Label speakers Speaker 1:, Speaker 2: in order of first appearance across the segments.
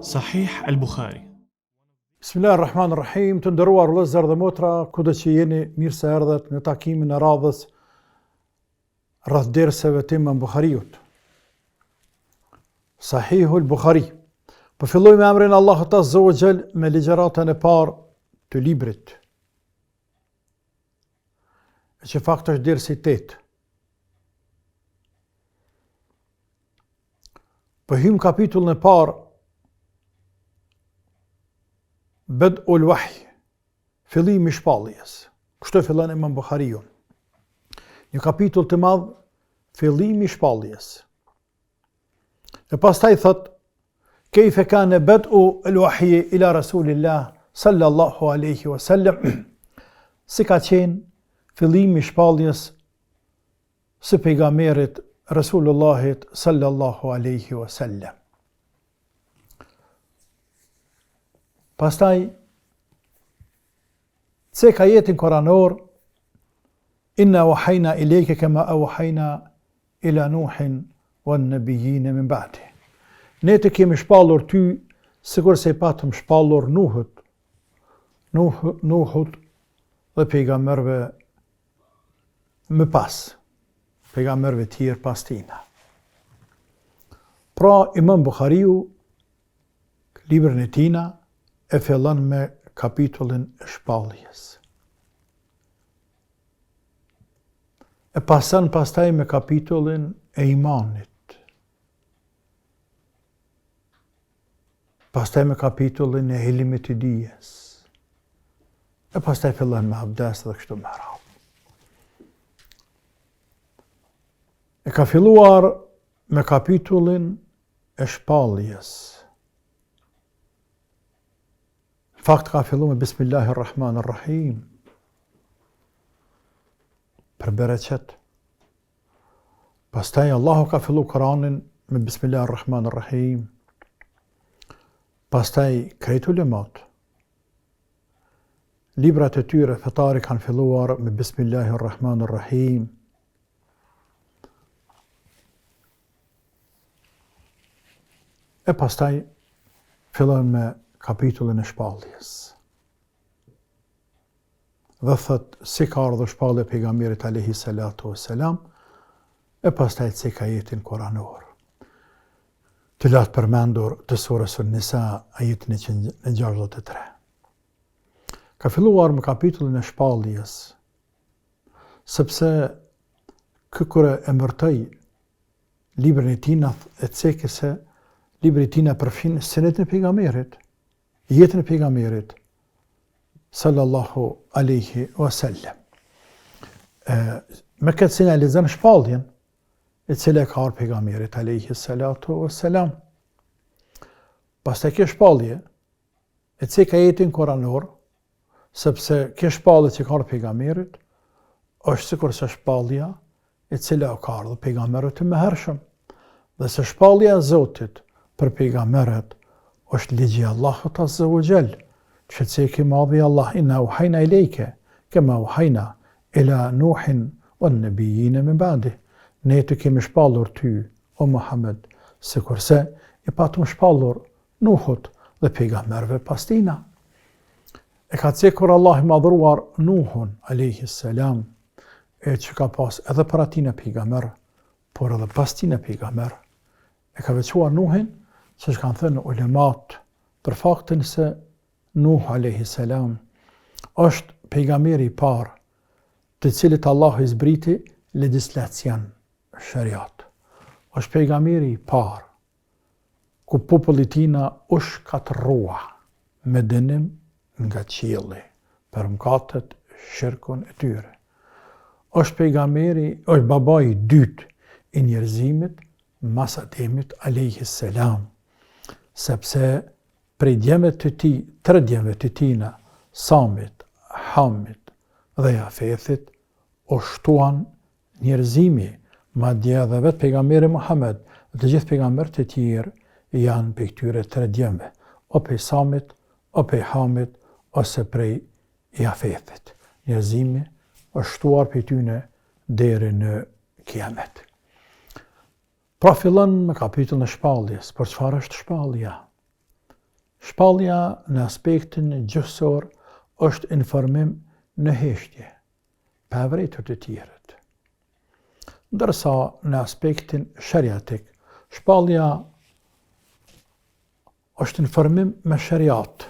Speaker 1: Sahih al-Bukhari.
Speaker 2: Bismillahirrahmanirrahim. Të nderuar vëllezër dhe motra, kudo që jeni, mirë se erdhët në takimin e radhës rreth derseve të Imam Buhariut. Sahihul Bukhari. Po filloj me emrin e Allahut Azza wa Jall me ligjëratën e parë të librit. E që fakt është dersi 8. Po hym kapitullin e parë, Bad'ul Wahy, fillimi i shpalljes. Kështu fillon Imam Buhariu. Një kapitull të madh, fillimi i shpalljes. E pastaj thot: Kayfa kana bad'ul wahyi ila Rasulillah sallallahu alaihi wasallam. Si ka qenë fillimi i shpalljes së pejgamberit Rasulullahit sallallahu alaihi wasallam. Pastaj, se ka jetin koranor, inna wahajna ilejke kema wahajna ila Nuhin wa nëbijine min ba'di. Ne të kemi shpallur ty, sikur se i patëm shpallur Nuhut dhe pejgamberve më pas, pejgamberve tjerë pas tina. Pra, Imam Buhariu, librin e tina, e fillon me kapitullin e shpalljes. E pason pastaj me kapitullin e imanit. Pastaj me kapitullin e ilmit të dijes. E pastaj fillon me abdes dhe kështu me radhë. E ka filluar me kapitullin e shpalljes. Fakt ka fillu me Bismillahirrahmanirrahim, për bereqet. Pastaj Allahu ka fillu Kur'anin me Bismillahirrahmanirrahim. Pastaj krejt ulemat. Librat e tyre fetari kanë filluar me Bismillahirrahmanirrahim. E pastaj fillon me kapitullin e shpalljes. Dhe thot, si ka ardhur shpallja e pejgamberit alayhi salatu wassalam, e pastaj si ka jetin koranor. Të lartë përmendur të surës An-Nisa, ajetin 163. Ka filluar me kapitullin e shpalljes, sepse kur e emërtoi librin e tij e cekë se libri i tij përfshin sunetin e pejgamberit, jetën e pejgamberit sallallahu alaihi wasallam. Me këtë sinalizon shpalljen e cila ka ardhur pejgamberit alaihi salatu wassalam. Pastaj kjo shpallje e cila ka jetin koranor, sepse kjo shpallje që ka ardhur pejgamberit është sikur se shpallja e cila ka ardhur pejgamberët e mëhershëm, dhe se shpallja e Zotit për pejgamberët është ligji i Allahut Azza wa Jall, që cekë i madhi Allah, inna wahajna ilejke, kema wahajna ila Nuhin wa nëbijine min ba'di. Ne të kemi shpallur ty, o Muhammed, sikurse i patëm shpallur Nuhut dhe pejgamberve pas tina. E ka cekur Allah i madhruar Nuhun, alayhi salam, e që ka pas edhe për atina pejgamber, por edhe pas tina pejgamber. E ka veçuar Nuhin, që kanë thënë ulemat, për faktin se Nuh alayhi salam është pejgamberi i parë të cilit Allahu i zbriti legjislacion, shariat. Është pejgamberi i parë ku populli i tij u shkatërrua me dënim nga qielli për mëkatet, shirkun e tyre. Është pejgamberi, është babai i dytë i njerëzimit mas Ademit alayhi salam, sepse prej djemët të ti, 3 djemëve të tina, Samit, Hamit dhe Jafethit, o shtuan njerëzimi, madje edhe vetë pejgamberi Muhammed, dhe të gjithë pejgamberët e tjerë janë prej këtyre 3 djemëve, o prej Samit, o prej Hamit, ose prej Jafethit. Njerëzimi është shtuar prej tyne deri në Kiamet. Pra fillon me kapitullin e shpalljes. Për çfarë është shpallja? Shpallja në aspektin gjësor është informim në heshtje, pavarësisht të tjerët. Ndërsa në aspektin shariatik, shpallja është informim me shariat.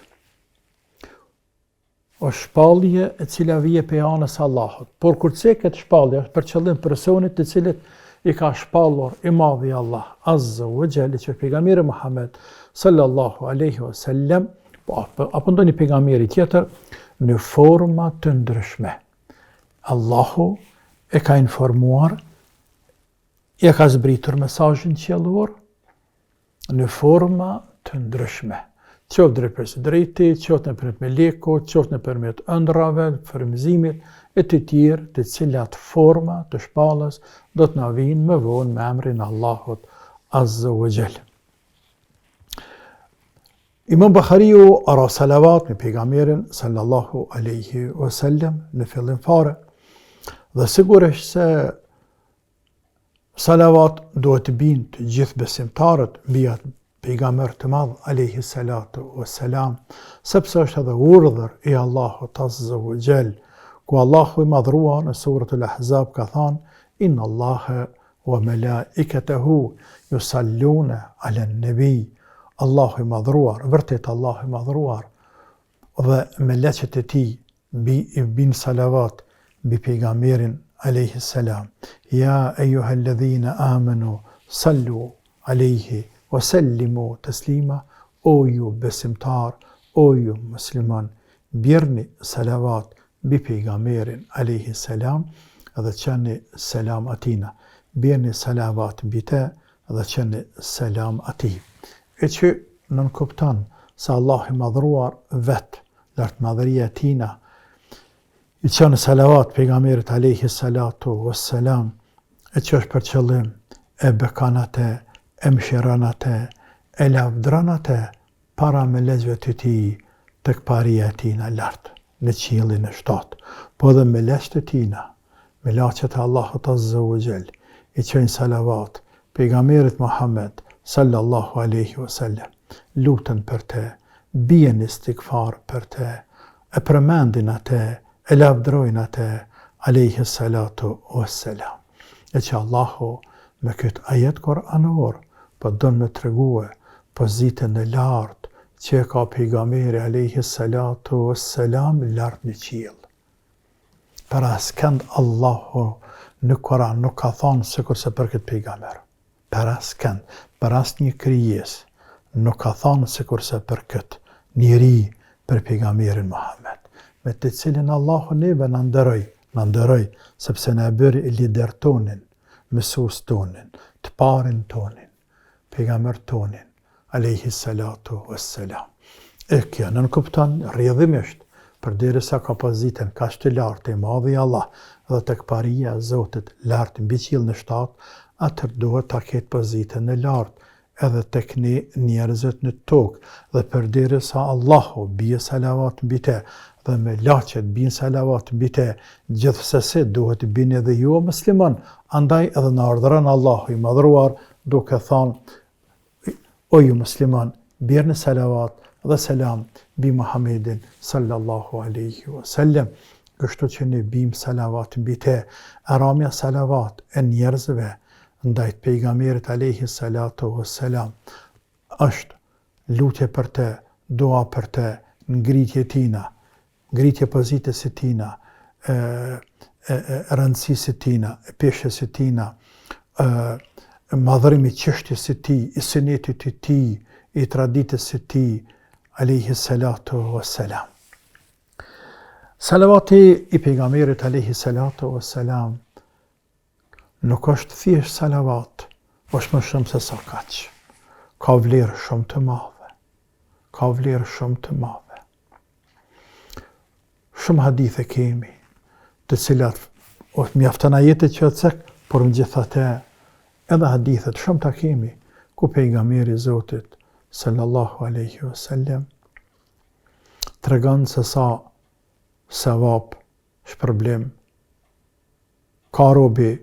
Speaker 2: Është shpallje e cila vije prej anës Allahut. Por kur ceket shpallja është për qëllim personit të cilit i ka shpallur i madhi Allah Azza wa Jalla, që pejgamberi Muhammed sallallahu alaihi wasallam apo ndonjë pejgamberi tjetër në forma të ndryshme. Allahu e ka informuar, e ka zbritur mesazhin qiellor në forma të ndryshme. Qoftë drejtpërsë drejti, qoftë nëpërmjet melekut, qoftë nëpërmjet ëndrave, frymëzimit e të tjerë, të cilat forma të shpallës do të na vinë më vonë me emrin Allahut Azza wa Jalla. Imam Buhariu ara salavat me pejgamberin sallallahu alaihi wasallam në fillim fare. Dhe sigurisht se salavat duhet të binë të gjithë besimtarët mbi atë pejgamber të madh alayhi salatu wassalam, sepse është edhe urdhër i Allahut Azza wa Jall, ku Allahu i madhruar në suratul Ahzab ka thënë: Inna Allaha wa malaikatahu yusalluna ala nabi. Allahu i madhruar, vërtet Allahu i madhruar dhe melekët e tij bin salavat mbi pejgamberin alayhi salam. Ya ayyuhalladhina amanu sallu alayhi wa sallimu taslima. O ju besimtar, o ju musliman, bjerni salavat mbi pejgamberin alayhi salam dhe qeni selam atina. Bjerni salavat mbi te dhe qeni selam atij. E që nën kupton se Allah i madhruar vetë, lartë madhëria tina, i qenë salavat pejgamberit alayhi salatu wassalam, e që është për qëllim e bekanate, e mshiranate, e lavdranate para melezve të ti të këparia tina lartë, në qiellin e shtatë, po dhe melezve të tina, melaqet e Allahut Azza wa Jall, i qenë salavat pejgamberit Muhammed sallallahu alaihi wasallam, lutën për te, bien istikfar për te, e përmendin atë, e lavdrojnë atë, alaihi salatu wassalam. E që Allahu me këtë ajet koranor, po don me tregue pozitën e lartë që ka pejgamberi alaihi salatu wassalam lartë në qiell. Për askënd Allahu në Koran nuk ka thonë sikurse për këtë pejgamber. Për askënd, për asë një krijes, nuk ka thonë sikurse për këtë njeri, për pejgamberin Muhammed, me të cilin Allahu neve në ndëroj, sepse në bëri lider tonin, mësues tonin, të parin tonin, pejgamber tonin, alayhi salatu wassalam. E kjo nën kupton rrjedhimisht, përderisa ka pozitën kaq të lartë e madhi Allah dhe tekparia e Zotit lartë mbi qiell në shtatë, atër duhet ta ketë pozitën e lartë edhe tek ne njerëzit në tokë, dhe përderisa Allahu bie salavat mbi te dhe me laqet bin salavat mbi te, gjithsesi duhet të bini edhe ju musliman. Andaj edhe në ardhëran Allahu i madhruar duke thonë: o ju musliman, bjerni salavat dhe selam bi Muhammedin sallallahu alaihi wasallam. Kështu që ne bim salavat mbi te, aramja salavat e njerëzve ndajt pejgamberit alayhi salatu wassalam është lutje për te, dua për te, ngritje tina, ngritje pozitës së tina, rëndësisë së tina, peshës së tina, madhërimi çështjes së tij, i sunetit të tij, i traditës së tij alayhi salatu wassalam. Salavati i pejgamberit alayhi salatu wassalam nuk është thjesht salavat, është më shumë se sa kaq. Ka vlerë shumë të madhe. Ka vlerë shumë të madhe. Shumë hadithe kemi, të cilat mjafton ajetet që cek, por megjithatë edhe hadithet shumë ta kemi ku pejgamberi i Zotit sallallahu alaihi wasallam tregon se sa sevap, shpërblim ka robi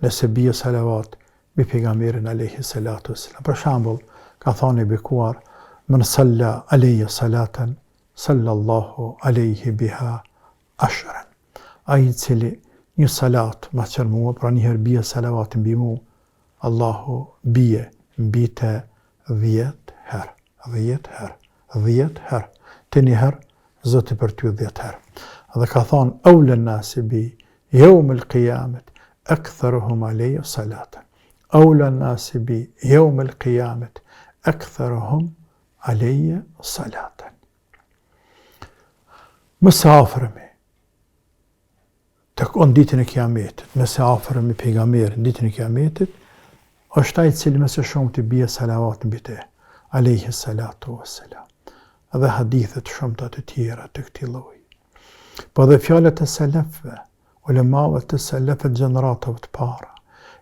Speaker 2: nëse bie salavat mbi pejgamberin alayhi salatu wassalam. Për shembull, ka thënë bekuar: من صلى علي صلاة صلى الله عليه بها 10. Ai cili një salat ma qërë mua, pra njëherë bie salavat mbi mu, Allahu bie mbi te 10 herë. 10 herë. 10 herë. Të njëherë, Zoti për ty 10 herë. Dhe ka thonë, awlen nasi bi, yawm al-qiyamet, aktharuhum alayya salatan. Awlen nasi bi, yawm al-qiyamet, aktharuhum alayya salatan. Mëse afërmi, të konë ditën e kiametit, mëse afërmi pejgamberin ditën e kiametit, është ai cili mëse shumë të bie salavat mbi te, alayhi salatu wassalam. Dhe hadithet shumëta të tjera të këtij lloji. Po dhe fjalët e selefëve, ulemave të selefëve gjeneratave të para,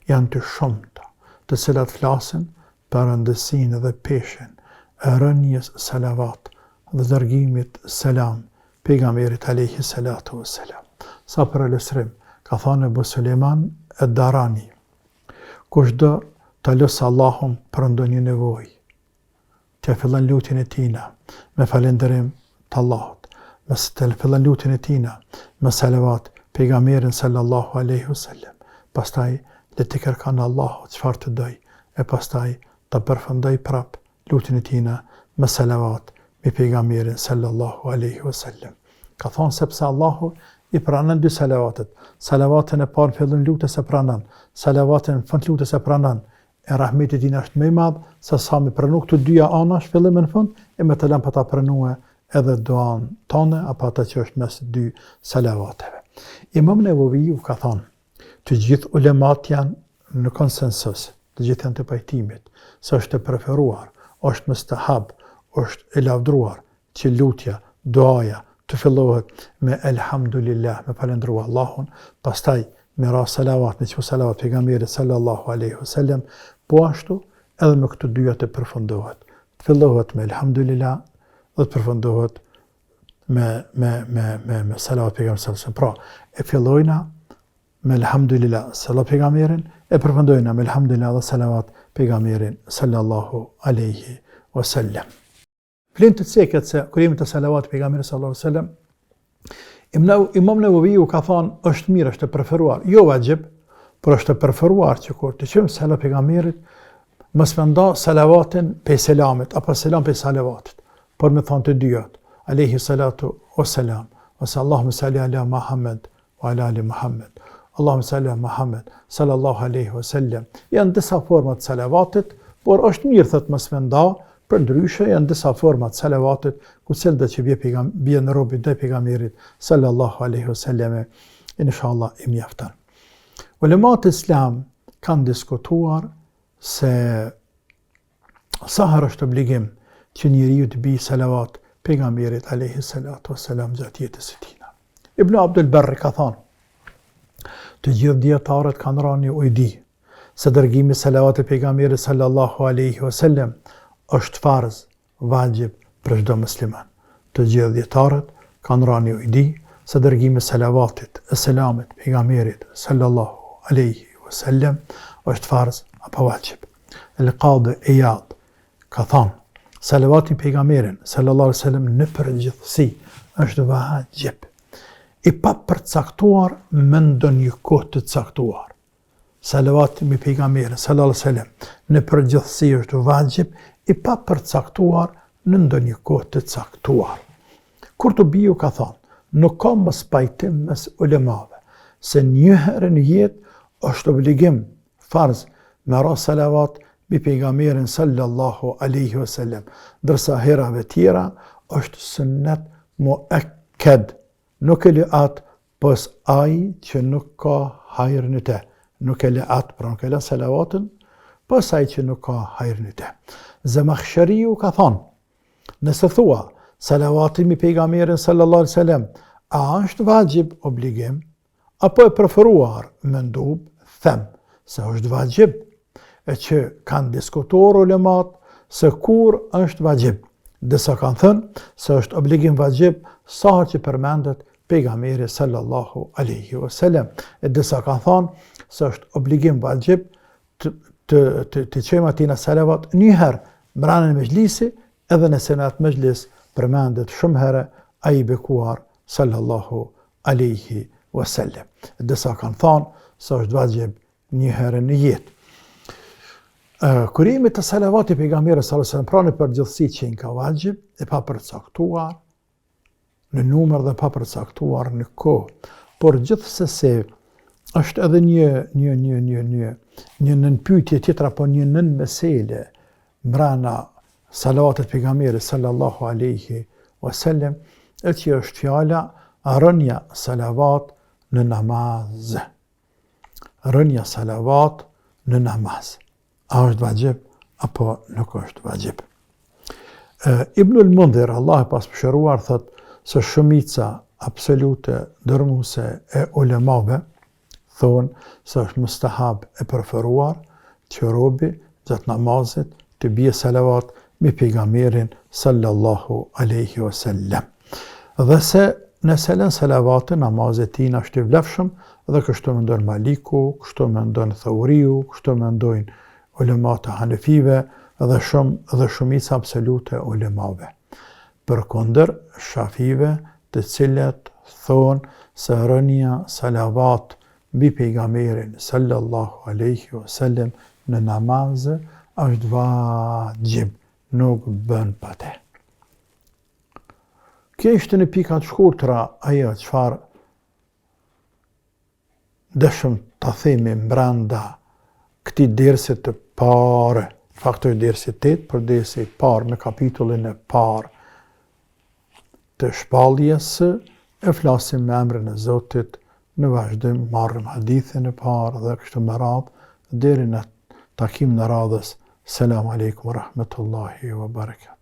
Speaker 2: janë të shumëta, të cilat flasin për rëndësinë dhe peshen e rënjes salavat dhe dërgimit selam pejgamberit alayhi salatu wassalam. Sa për lësrim, ka thënë Ebu Suleiman ad-Darani, kushdo të lësë Allahun për ndonjë nevojë, të fillon lutjen e tina me falënderim të Allahut, të fillon lutjen e tina me salavat pejgamberin sallallahu alaihi wasallam, pastaj le të kërkon Allahut çfarë të doj, e pastaj të përfundoj prap lutjen e tina me salavat me pejgamberin sallallahu alaihi wasallam. Ka thonë sepse Allahu i pranon dy salavatet. Salavatën e parë fillon lutjes e pranon, salavatën në fund lutjes e pranon. E rahmetit i është më i madh se sa me pranu këto dyja anash fillim në fund e me të lëmë pa ta pranue edhe duan tonë apo ata që është mes dy salavateve. Imam Nevaviu ka thonë, të gjithë ulemat janë në konsensus, të gjithë janë të pajtimit, se është e preferuar, është mustahab, është e lavdruar që lutja, duaja të fillohet me elhamdulillah, me falendrua Allahun, pastaj me ra salavat, me që salavat pejgamberit sallallahu alaihi wasallam, po ashtu edhe me këto dyja të përfundohet. Të fillohet me elhamdulillah dhe të përfundohet me salavat pejgamberit sallallahu alaihi wasallam. Pra, e fillojna me elhamdulillah salavat pejgamberin, e përfundojna me elhamdulillah dhe salavat pejgamberin sallallahu alaihi wasallam. Flinë të ceket se kur jemi të salavat pejgamberit sallallahu alaihi wasallam, Imam Nevaviu ka thonë është mirë, është e preferuar, jo vajib, por është e preferuar që kur të qëmë salavat pejgamberit, mos me nda salavatin pe selamit, apo selam pe salavatit, por me thonë të dyjat, alaihi salatu wassalam, ose Allahumma salli ala Muhammad wa ala ali Muhammad, Allahumma salli ala Muhammad sallallahu alaihi wasallam. Janë disa format salavatit, por është mirë thot mos me nda. Për ndryshe janë disa format salavatit, ku cilë që bje në robit dhe pejgamberit sallallahu alaihi wasallam, inshallah i mjafton. Ulemat islam kanë diskutuar se sa herë është obligim që njeriu të bijë salavat pejgamberit alaihi salatu wassalam gjatë jetës së tij. Ibn Abdul Barr ka thonë, të gjithë dietarët kanë rënë ujdi se dërgimi salavat e pejgamberit sallallahu alaihi wasallam është farz, vajib për çdo musliman. Të gjithë dietarët kanë rënë ujdi se dërgimi salavatit e selamit pejgamberit sallallahu alaihi wasallam është farz apo vajib. El-Qadi Iyad ka thënë, salavati pejgamberin sallallahu alaihi wasallam në përgjithësi është vajib, i pa përcaktuar me ndonjë kohë të caktuar. Salavati me pejgamberin sallallahu alaihi wasallam në përgjithësi është vajib, i pa përcaktuar në ndonjë kohë të caktuar. Kurtubiu ka thonë, nuk ka mos pajtim mes ulemave, se një herë në jetë është obligim farz me ra salavat mbi pejgamberin sallallahu alaihi wasallam, ndërsa herave tjera është sunnet muakkad, nuk e leat pos ai që nuk ka hajër në te, nuk e leat, pra nuk e leat salavatin, pos ai që nuk ka hajër në te. Zamakhshariu ka thonë, nëse thua salavati mbi pejgamberin sallallahu alaihi wasallam, a është vajib obligim, apo e preferuar mendub, them se është vajib, e që kanë diskutuar ulemat se kur është vajib. Disa kanë thënë se është obligim vajib sa që përmendet pejgamberi sallallahu alaihi wasallam. E disa kanë thënë se është obligim vajib të qëjmë atina salavat njëherë brana në mejlisi edhe nëse në atë mejlis përmendet shumë herë ai i bekuar sallallahu alaihi wasallam. Disa kanë thonë se është vajib një herë në jetë. Kurimi të salavati pejgamberit sallallahu alaihi wasallam pra në përgjithësi që ka vajib e pa përcaktuar në numër dhe pa përcaktuar në kohë, por gjithsesi është edhe një nënpyetje tjetër apo një nënmesele mbrana salavatit pejgamberit sallallahu alaihi wasallam, e që është fjala rënja salavat në namaz. Rënja salavat në namaz. A është vajib apo nuk është vajib? Ibnul Mundhir, Allah e pas pëshëruar, thot se shumica absolute dërmuese e ulemave thonë se është mustahab e preferuar që robi gjatë namazit të bie salavat me pejgamberin sallallahu alaihi wasallam. Dhe se nëse lën salavatin, namazet tina është i vlefshëm, dhe kështu mendon Maliku, kështu mendon Thauriu, kështu mendojnë ulemat e Hanefive dhe shumica absolute ulemave. Përkundër Shafive, të cilët thonë se rënja salavat mbi pejgamberin sallallahu alaihi wasallam në namaz është vajib, nuk bën pa te. Kjo ishte në pikat shkurtra ajo çfarë dëshëm të themi mbranda këtij dersi të parë, faktor dersi 8, për dersi i parë në kapitullin e parë të shpalljes, e flasim me emrin e Zotit, në vazhdim marrim hadithin e parë dhe kështu me radhë deri në takim në radhës. Selamu alaikum wa rahmetullahi wa barakatuh.